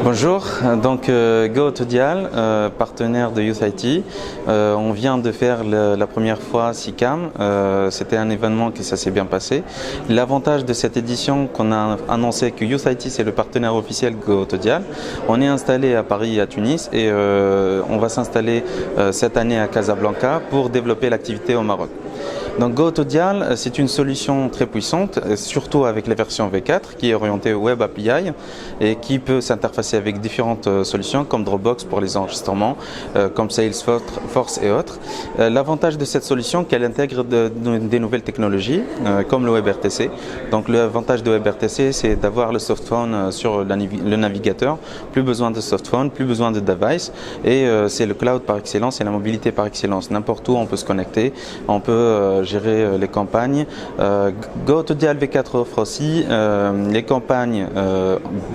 Bonjour, donc GoAutoDial, partenaire de Youth IT. On vient de faire la première fois SICAM, c'était un événement qui ça s'est bien passé. L'avantage de cette édition qu'on a annoncé que Youth IT c'est le partenaire officiel GoAutoDial. On est installé à Paris et à Tunis et on va s'installer cette année à Casablanca pour développer l'activité au Maroc. Donc GoAutoDial, c'est une solution très puissante, surtout avec la version V4 qui est orientée Web API et qui peut s'interfacer avec différentes solutions comme Dropbox pour les enregistrements, comme Salesforce et autres. L'avantage de cette solution, c'est qu'elle intègre des nouvelles technologies comme le WebRTC. Donc l'avantage de WebRTC, c'est d'avoir le softphone sur le navigateur, plus besoin de softphone, plus besoin de device et c'est le cloud par excellence et la mobilité par excellence. N'importe où on peut se connecter, on peut gérer les campagnes. GoAutoDial V4 offre aussi les campagnes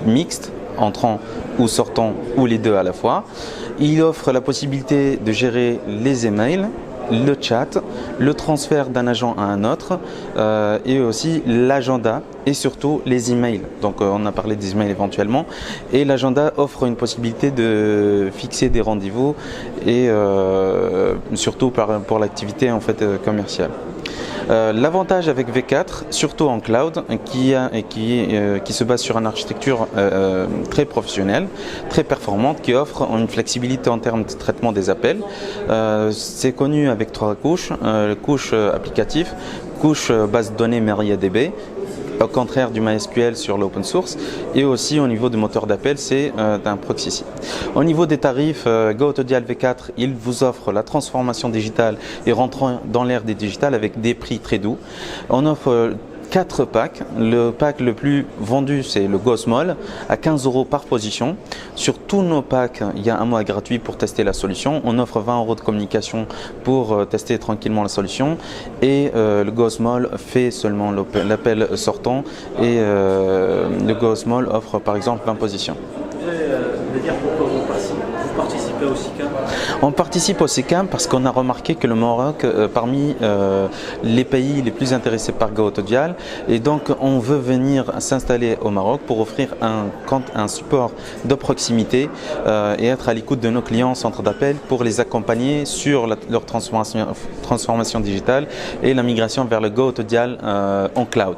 mixtes, entrant ou sortant ou les deux à la fois. Il offre la possibilité de gérer les emails, le chat, le transfert d'un agent à un autre et aussi l'agenda et surtout les emails. Donc on a parlé des emails éventuellement et l'agenda offre une possibilité de fixer des rendez-vous et surtout pour l'activité en fait commerciale. L'avantage avec V4, surtout en cloud, qui se base sur une architecture très professionnelle, très performante, qui offre une flexibilité en termes de traitement des appels. C'est connu avec trois couches, couche applicative, couche base de données MariaDB, au contraire du MySQL sur l'open source, et aussi au niveau du moteur d'appel, c'est d'un proxy site. Au niveau des tarifs, GoAutoDial V4, il vous offre la transformation digitale et rentrant dans l'ère des digitales avec des prix très doux. On offre 4 packs. Le pack le plus vendu, c'est le Go Small, à 15 € par position. Sur tous nos packs, il y a un mois gratuit pour tester la solution. On offre 20 € de communication pour tester tranquillement la solution. Et le Go Small fait seulement l'appel sortant. Et le Go Small offre par exemple 20 positions. Dire pourquoi vous participez au SICAM? On participe au SICAM parce qu'on a remarqué que le Maroc, parmi les pays les plus intéressés par GoAutoDial, et donc on veut venir s'installer au Maroc pour offrir un support de proximité et être à l'écoute de nos clients en centre d'appel pour les accompagner sur leur transformation digitale et la migration vers le GoAutoDial en cloud.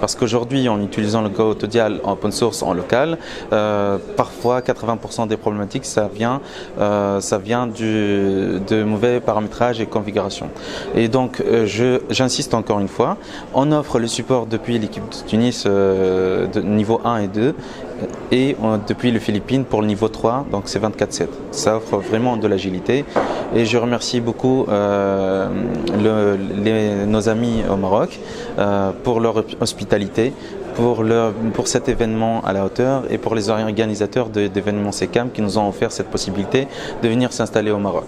Parce qu'aujourd'hui, en utilisant le GoAutoDial en open source en local, parfois 80% des problématiques, ça vient de mauvais paramétrage et configuration. Et donc, j'insiste encore une fois, on offre le support depuis l'équipe de Tunis de niveau 1 et 2 et depuis les Philippines pour le niveau 3, donc c'est 24/7. Ça offre vraiment de l'agilité et je remercie beaucoup nos amis au Maroc pour leur hospitalité, pour cet événement à la hauteur et pour les organisateurs d'événements SICAM qui nous ont offert cette possibilité de venir s'installer au Maroc.